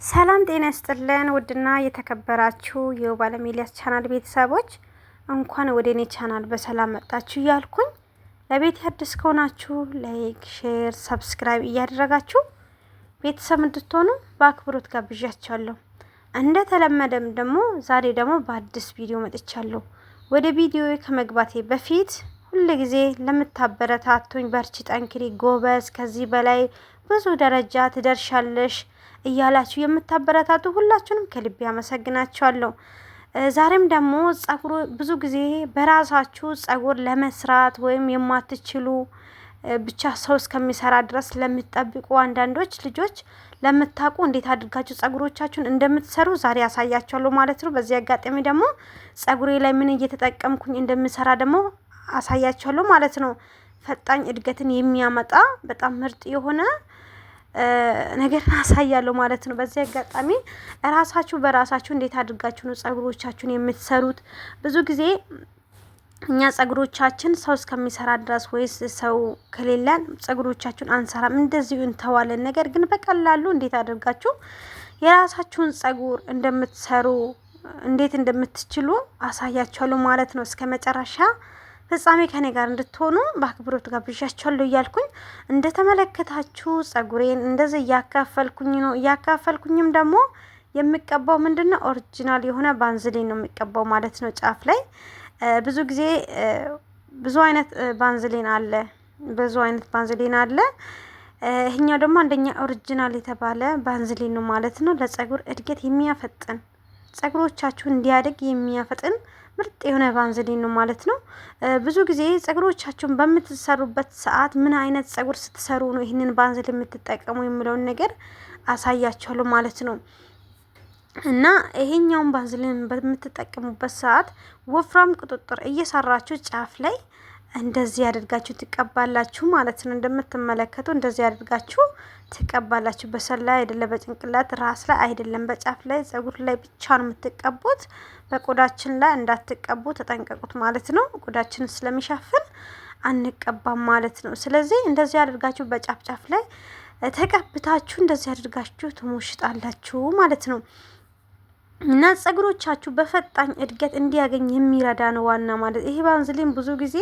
ሰላም ጤና ይስጥልን ውድና የተከበራችሁ የባለም ኤልያስ ቻናል ቤተሰቦች እንኳን ወደ እኔ ቻናል በሰላም መጣችሁ እያልኩኝ ለቤት አዲስ ከሆናችሁ ላይክ፣ ሼር፣ ሰብስክራይብ እያደረጋችሁ ቤተሰብ እንድትሆኑ በአክብሮት ጋብዣችኋለሁ። እንደተለመደም ደግሞ ዛሬ ደግሞ በአዲስ ቪዲዮ መጥቻለሁ። ወደ ቪዲዮ ከመግባቴ በፊት ሁሉ ጊዜ ለምታበረታቱኝ በርቺ፣ ጠንክሪ፣ ጎበዝ፣ ከዚህ በላይ ብዙ ደረጃ ትደርሻለሽ እያላችሁ የምታበረታቱ ሁላችሁንም ከልቤ አመሰግናችኋለሁ። ዛሬም ደግሞ ጸጉር ብዙ ጊዜ በራሳችሁ ጸጉር ለመስራት ወይም የማትችሉ ብቻ ሰው እስከሚሰራ ድረስ ለምትጠብቁ አንዳንዶች ልጆች ለምታውቁ እንዴት አድርጋችሁ ጸጉሮቻችሁን እንደምትሰሩ ዛሬ ያሳያችኋለሁ ማለት ነው። በዚህ አጋጣሚ ደግሞ ጸጉሬ ላይ ምን እየተጠቀምኩኝ እንደምሰራ ደግሞ አሳያችኋለሁ ማለት ነው። ፈጣን እድገትን የሚያመጣ በጣም ምርጥ የሆነ ነገር አሳያለሁ ማለት ነው። በዚህ አጋጣሚ ራሳችሁ በራሳችሁ እንዴት አድርጋችሁ ነው ጸጉሮቻችሁን የምትሰሩት? ብዙ ጊዜ እኛ ጸጉሮቻችን ሰው እስከሚሰራ ድረስ ወይስ ሰው ከሌለን ጸጉሮቻችሁን አንሰራም፣ እንደዚሁ እንተዋለን። ነገር ግን በቀላሉ እንዴት አድርጋችሁ የራሳችሁን ጸጉር እንደምትሰሩ እንዴት እንደምትችሉ አሳያችኋለሁ ማለት ነው። እስከ መጨረሻ ፍጻሜ ከኔ ጋር እንድትሆኑ በአክብሮት ጋብዣችኋለሁ እያልኩኝ እንደተመለከታችሁ ጸጉሬን እንደዚህ እያካፈልኩኝ ነው። እያካፈልኩኝም ደግሞ የሚቀባው ምንድነው ኦሪጂናል የሆነ ባንዝሊን ነው የሚቀባው ማለት ነው። ጫፍ ላይ ብዙ ጊዜ ብዙ አይነት ባንዝሊን አለ፣ ብዙ አይነት ባንዝሊን አለ። ይሄኛው ደግሞ አንደኛ ኦሪጂናል የተባለ ባንዝሊን ነው ማለት ነው። ለጸጉር እድገት የሚያፈጥን ጸጉሮቻችሁ እንዲያድግ የሚያፈጥን ምርጥ የሆነ ባንዝሊን ነው ማለት ነው። ብዙ ጊዜ ጸጉሮቻችሁን በምትሰሩበት ሰዓት ምን አይነት ጸጉር ስትሰሩ ነው ይህንን ባንዝሊን የምትጠቀሙ የሚለውን ነገር አሳያችኋለሁ ማለት ነው። እና ይሄኛውን ባንዝሊን በምትጠቀሙበት ሰዓት ወፍራም ቁጥጥር እየሰራችሁ ጫፍ ላይ እንደዚህ አድርጋችሁ ትቀባላችሁ ማለት ነው። እንደምትመለከቱ እንደዚህ አድርጋችሁ ትቀባላችሁ። በሰል ላይ አይደለም፣ በጭንቅላት ራስ ላይ አይደለም፣ በጫፍ ላይ ጸጉር ላይ ብቻ ነው የምትቀቡት። በቆዳችን ላይ እንዳትቀቡ ተጠንቀቁት ማለት ነው። ቆዳችን ስለሚሸፍን አንቀባም ማለት ነው። ስለዚህ እንደዚህ አድርጋችሁ በጫፍ ጫፍ ላይ ተቀብታችሁ እንደዚህ አድርጋችሁ ትሞሽጣላችሁ ማለት ነው። እና ጸጉሮቻችሁ በፈጣን እድገት እንዲያገኝ የሚረዳ ነው ዋና ማለት ይሄ ባንዝሊን። ብዙ ጊዜ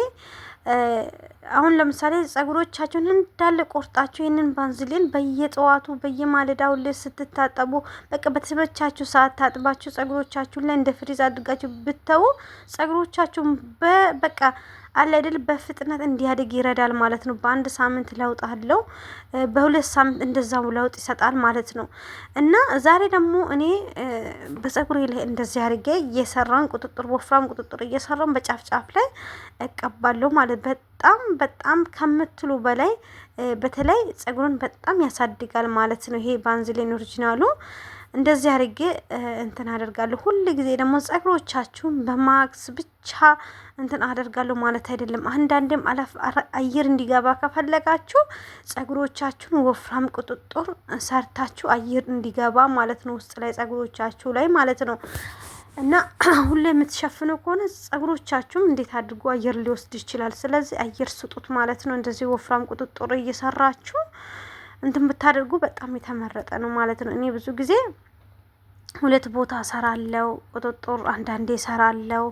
አሁን ለምሳሌ ጸጉሮቻችሁን እንዳለ ቆርጣችሁ ይህንን ባንዝሊን በየጠዋቱ በየማለዳው ላይ ስትታጠቡ በቃ በተመቻችሁ ሰዓት ታጥባችሁ ጸጉሮቻችሁን ላይ እንደ ፍሪዝ አድርጋችሁ ብተው ጸጉሮቻችሁን በቃ አለ አይደል በፍጥነት እንዲያድግ ይረዳል ማለት ነው። በአንድ ሳምንት ለውጥ አለው፣ በሁለት ሳምንት እንደዛው ለውጥ ይሰጣል ማለት ነው። እና ዛሬ ደግሞ እኔ በጸጉሬ ላይ እንደዚህ አድርጌ እየሰራን ቁጥጥር ወፍራም ቁጥጥር እየሰራን በጫፍ ጫፍ ላይ እቀባለሁ ማለት በጣም በጣም ከምትሉ በላይ በተለይ ጸጉሩን በጣም ያሳድጋል ማለት ነው። ይሄ ባንዝሊን ኦሪጂናሉ እንደዚህ አድርጌ እንትን አደርጋለሁ። ሁሉ ጊዜ ደግሞ ጸጉሮቻችሁን በማክስ ብቻ እንትን አደርጋለሁ ማለት አይደለም። አንዳንዴም አየር እንዲገባ ከፈለጋችሁ ጸጉሮቻችሁን ወፍራም ቁጥጥር ሰርታችሁ አየር እንዲገባ ማለት ነው ውስጥ ላይ ጸጉሮቻችሁ ላይ ማለት ነው። እና ሁሌ የምትሸፍኑ ከሆነ ጸጉሮቻችሁም እንዴት አድርጎ አየር ሊወስድ ይችላል። ስለዚህ አየር ስጡት ማለት ነው። እንደዚህ ወፍራም ቁጥጥር እየሰራችሁ እንትን ብታደርጉ በጣም የተመረጠ ነው ማለት ነው። እኔ ብዙ ጊዜ ሁለት ቦታ ሰራለው ቁጥጥር አንዳንዴ ሰራለው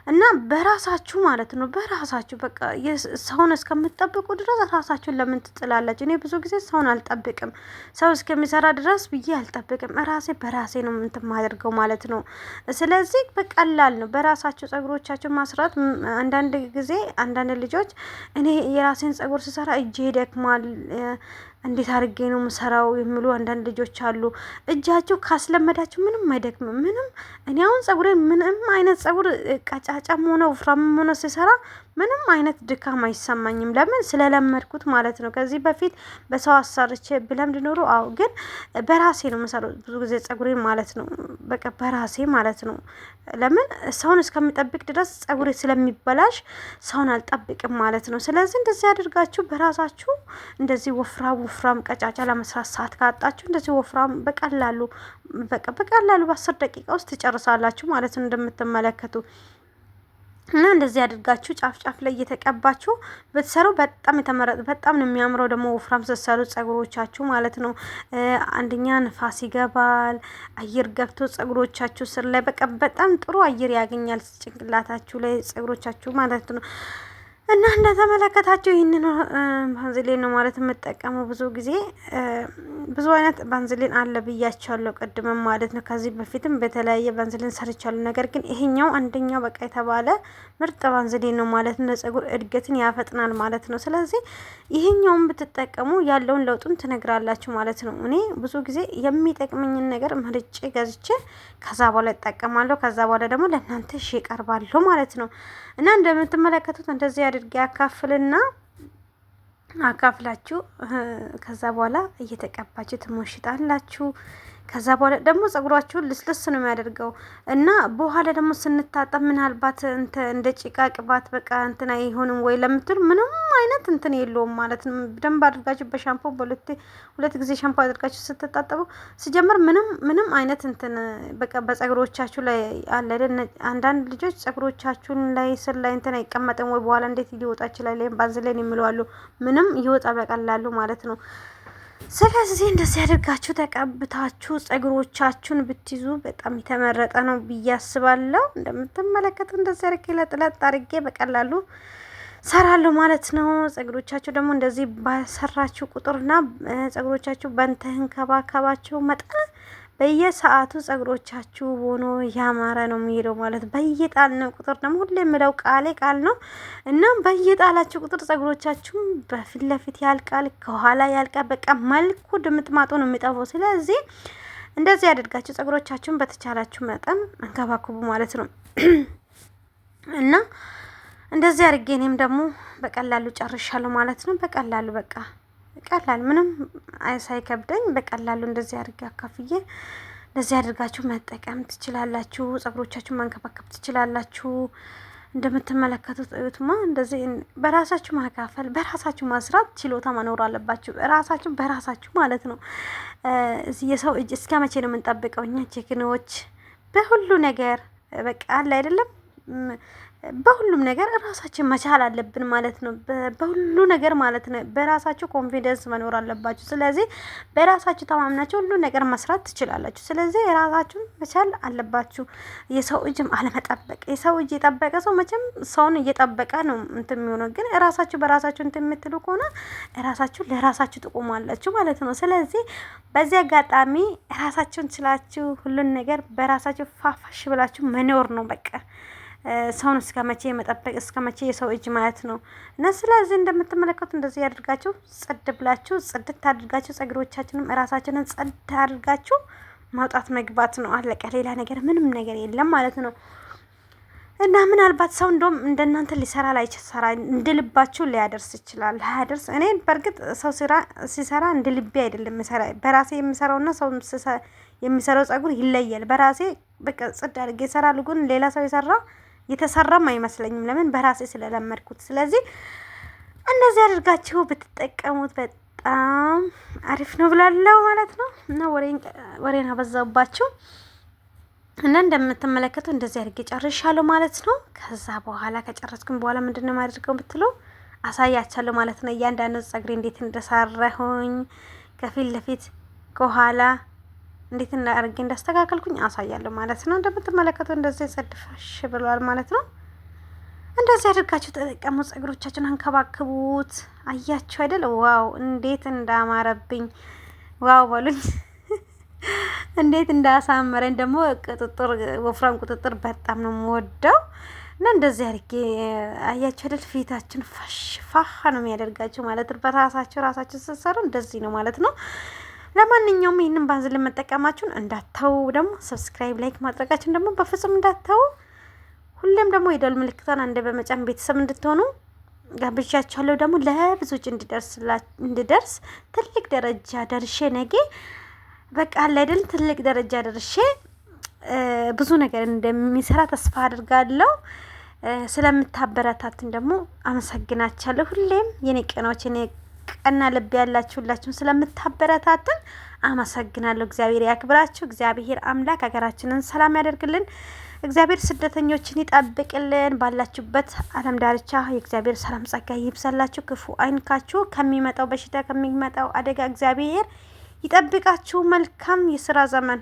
እና በራሳችሁ ማለት ነው። በራሳችሁ በቃ ሰውን እስከምትጠብቁ ድረስ ራሳችሁን ለምን ትጥላላችሁ? እኔ ብዙ ጊዜ ሰውን አልጠብቅም፣ ሰው እስከሚሰራ ድረስ ብዬ አልጠብቅም። ራሴ በራሴ ነው እንትን ማደርገው ማለት ነው። ስለዚህ በቀላል ነው በራሳችሁ ጸጉሮቻችሁ ማስራት። አንዳንድ ጊዜ አንዳንድ ልጆች እኔ የራሴን ጸጉር ስሰራ እጄ ይደክማል እንዴት አድርጌ ነው የምሰራው የሚሉ አንዳንድ ልጆች አሉ። እጃችሁ ካስለመዳችሁ ምንም አይደክምም። ምንም እኔ አሁን ጸጉሬ ምንም አይነት ጸጉር ቀጫጫም ሆነ ወፍራምም ሆነ ሲሰራ ምንም አይነት ድካም አይሰማኝም። ለምን ስለለመድኩት ማለት ነው። ከዚህ በፊት በሰው አሰርቼ ብለምድ ኖሮ አዎ፣ ግን በራሴ ነው የምሰራው ብዙ ጊዜ ጸጉሬን ማለት ነው። በቃ በራሴ ማለት ነው። ለምን ሰውን እስከሚጠብቅ ድረስ ጸጉሬ ስለሚበላሽ ሰውን አልጠብቅም ማለት ነው። ስለዚህ እንደዚህ አድርጋችሁ በራሳችሁ እንደዚህ ወፍራም ቀጫጫ ለመስራት ሰዓት ካጣችሁ እንደዚህ ወፍራም በቀላሉ በ10 ደቂቃ ውስጥ ትጨርሳላችሁ ማለት ነው እንደምትመለከቱ እና እንደዚህ አድርጋችሁ ጫፍ ጫፍ ላይ እየተቀባችሁ ብትሰሩ በጣም የተመረጠ በጣም ነው የሚያምረው። ደግሞ ወፍራም ስትሰሩ ጸጉሮቻችሁ ማለት ነው አንደኛ ንፋስ ይገባል፣ አየር ገብቶ ጸጉሮቻችሁ ስር ላይ በቃ በጣም ጥሩ አየር ያገኛል ጭንቅላታችሁ ላይ ጸጉሮቻችሁ ማለት ነው። እና እንደተመለከታችሁ ይህንን ባንዝሊን ነው ማለት የምጠቀመው። ብዙ ጊዜ ብዙ አይነት ባንዝሊን አለ ብያቸዋለሁ ቅድምም ማለት ነው። ከዚህ በፊትም በተለያየ ባንዝሊን ሰርቻለሁ። ነገር ግን ይሄኛው አንደኛው በቃ የተባለ ምርጥ ባንዝሊን ነው ማለት ነው። ለጸጉር እድገትን ያፈጥናል ማለት ነው። ስለዚህ ይሄኛውን ብትጠቀሙ ያለውን ለውጡን ትነግራላችሁ ማለት ነው። እኔ ብዙ ጊዜ የሚጠቅመኝን ነገር መርጬ ገዝቼ ከዛ በኋላ እጠቀማለሁ። ከዛ በኋላ ደግሞ ለእናንተ እሺ እቀርባለሁ ማለት ነው። እና እንደምትመለከቱት እንደዚህ አድርጌ አካፍላችሁ ከዛ በኋላ እየተቀባችሁ ትሞሽጣላችሁ። ከዛ በኋላ ደግሞ ጸጉራችሁን ልስልስ ነው የሚያደርገው እና በኋላ ደግሞ ስንታጠብ ምናልባት እንደ ጭቃ ቅባት በቃ እንትን አይሆንም ወይ ለምትሉ ምንም አይነት እንትን የለውም ማለት ነው። በደንብ አድርጋችሁ በሻምፖ ሁለት ጊዜ ሻምፖ አድርጋችሁ ስትታጠቡ ሲጀምር ምንም አይነት እንትን በቃ በጸጉሮቻችሁ ላይ አለ አይደል። አንዳንድ ልጆች ጸጉሮቻችሁን ላይ ስር ላይ እንትን አይቀመጥም ወይ በኋላ እንዴት ሊወጣ ይችላል ባንዝሊን የሚለው አሉ። ምንም ይወጣ በቀላሉ ማለት ነው። ስለዚህ እንደዚህ አድርጋችሁ ተቀብታችሁ ጸጉሮቻችሁን ብትይዙ በጣም የተመረጠ ነው ብዬ አስባለሁ። እንደምትመለከቱ እንደዚህ አድርጌ ለጥለጥ አድርጌ በቀላሉ ሰራለሁ ማለት ነው። ጸጉሮቻችሁ ደግሞ እንደዚህ ባሰራችሁ ቁጥርና ጸጉሮቻችሁ በእንተንከባከባችሁ መጠን በየሰዓቱ ጸጉሮቻችሁ ሆኖ ያማረ ነው የሚሄደው ማለት በየጣልነው ቁጥር ደግሞ ሁሌ የምለው ቃል ነው እና በየጣላችሁ ቁጥር ጸጉሮቻችሁ በፊት ለፊት ያልቃል፣ ከኋላ ያልቃል። በቃ መልኩ ድምጥማጡ ነው የሚጠፋው። ስለዚህ እንደዚህ ያደርጋችሁ ጸጉሮቻችሁን በተቻላችሁ መጠን አንከባክቡ ማለት ነው። እና እንደዚህ አድርጌ እኔም ደግሞ በቀላሉ ጨርሻለሁ ማለት ነው። በቀላሉ በቃ ቀላል ምንም ሳይከብደኝ በቀላሉ እንደዚህ አድርጌ አካፍዬ እንደዚህ አድርጋችሁ መጠቀም ትችላላችሁ። ጸጉሮቻችሁን ማንከባከብ ትችላላችሁ። እንደምትመለከቱት እዩትማ። እንደዚህ በራሳችሁ ማካፈል በራሳችሁ መስራት ችሎታ መኖር አለባችሁ። በራሳችሁ ማለት ነው። የሰው እጅ እስከ መቼ ነው የምንጠብቀው እኛ ቼክኖች? በሁሉ ነገር በቃ አለ አይደለም በሁሉም ነገር ራሳችን መቻል አለብን ማለት ነው። በሁሉ ነገር ማለት ነው። በራሳችሁ ኮንፊደንስ መኖር አለባችሁ። ስለዚህ በራሳችሁ ተማምናችሁ ሁሉ ነገር መስራት ትችላላችሁ። ስለዚህ ራሳችሁን መቻል አለባችሁ። የሰው እጅም አለመጠበቅ። የሰው እጅ የጠበቀ ሰው መቼም ሰውን እየጠበቀ ነው እንትን የሚሆነው። ግን ራሳችሁ በራሳችሁ እንትን የምትሉ ከሆነ ራሳችሁ ለራሳችሁ ትቆማላችሁ ማለት ነው። ስለዚህ በዚህ አጋጣሚ ራሳችሁን ችላችሁ ሁሉን ነገር በራሳችሁ ፋፋሽ ብላችሁ መኖር ነው በቃ። ሰውን እስከ መቼ መጠበቅ? እስከ መቼ የሰው እጅ ማለት ነው። እና ስለዚህ እንደምትመለከቱ እንደዚህ ያድርጋችሁ ጽድ ብላችሁ ጽድት አድርጋችሁ ጸጉሮቻችንም ራሳችንን ጽድ አድርጋችሁ ማውጣት መግባት ነው። አለቀ። ሌላ ነገር ምንም ነገር የለም ማለት ነው። እና ምናልባት ሰው እንደውም እንደናንተ ሊሰራ ላይሰራ እንደ ልባችሁ ሊያደርስ ይችላል። ላያደርስ እኔ በእርግጥ ሰው ሲሰራ እንደ ልቤ አይደለም የሚሰራ በራሴ የሚሰራውና ሰው የሚሰራው ጸጉር ይለያል። በራሴ በቃ ጽድ አድርጌ ይሰራሉ። ግን ሌላ ሰው የተሰራም አይመስለኝም። ለምን በራሴ ስለለመድኩት። ስለዚህ እንደዚህ አድርጋችሁ ብትጠቀሙት በጣም አሪፍ ነው ብላለው ማለት ነው። እና ወሬን አበዛባችሁ እና እንደምትመለከቱ እንደዚህ አድርጌ ጨርሻለሁ ማለት ነው። ከዛ በኋላ ከጨረስኩኝ በኋላ ምንድነው የማደርገው ብትሉ አሳያቻለሁ ማለት ነው። እያንዳንዱ ጸጉሬ እንዴት እንደሰራሁኝ ከፊት ለፊት ከኋላ እንዴት አድርጌ እንዳስተካከልኩኝ አሳያለሁ ማለት ነው። እንደምትመለከቱ እንደዚህ ጽድፋሽ ብሏል ማለት ነው። እንደዚህ አድርጋችሁ ተጠቀሙ። ጸጉሮቻችሁን አንከባክቡት። አያችሁ አይደል? ዋው እንዴት እንዳማረብኝ ዋው በሉኝ። እንዴት እንዳሳመረኝ ደግሞ ቁጥጥር ወፍራም ቁጥጥር በጣም ነው የምወደው። እና እንደዚህ አድርጌ አያችሁ አይደል? ፊታችን ፋህ ነው የሚያደርጋችሁ ማለት ነው። ራሳችሁ ስትሰሩ እንደዚህ ነው ማለት ነው። ለማንኛውም ይህንን ባንዝሊን መጠቀማችሁን እንዳታው፣ ደግሞ ሰብስክራይብ ላይክ ማድረጋችሁን ደግሞ በፍጹም እንዳታው። ሁሌም ደግሞ የደወል ምልክቷን አንዴ በመጫን ቤተሰብ እንድትሆኑ ጋብዣችኋለሁ። ደግሞ ለብዙዎች እንድደርስ ትልቅ ደረጃ ደርሼ ነገ በቃ አለ አይደል ትልቅ ደረጃ ደርሼ ብዙ ነገር እንደሚሰራ ተስፋ አድርጋለሁ። ስለምታበረታቱን ደግሞ አመሰግናችኋለሁ። ሁሌም የኔ ቀኖች የኔ ቀና ልብ ያላችሁ ሁላችሁም ስለምታበረታቱን አመሰግናለሁ። እግዚአብሔር ያክብራችሁ። እግዚአብሔር አምላክ ሀገራችንን ሰላም ያደርግልን። እግዚአብሔር ስደተኞችን ይጠብቅልን። ባላችሁበት ዓለም ዳርቻ የእግዚአብሔር ሰላም ጸጋ ይብዛላችሁ። ክፉ አይንካችሁ። ከሚመጣው በሽታ ከሚመጣው አደጋ እግዚአብሔር ይጠብቃችሁ። መልካም የስራ ዘመን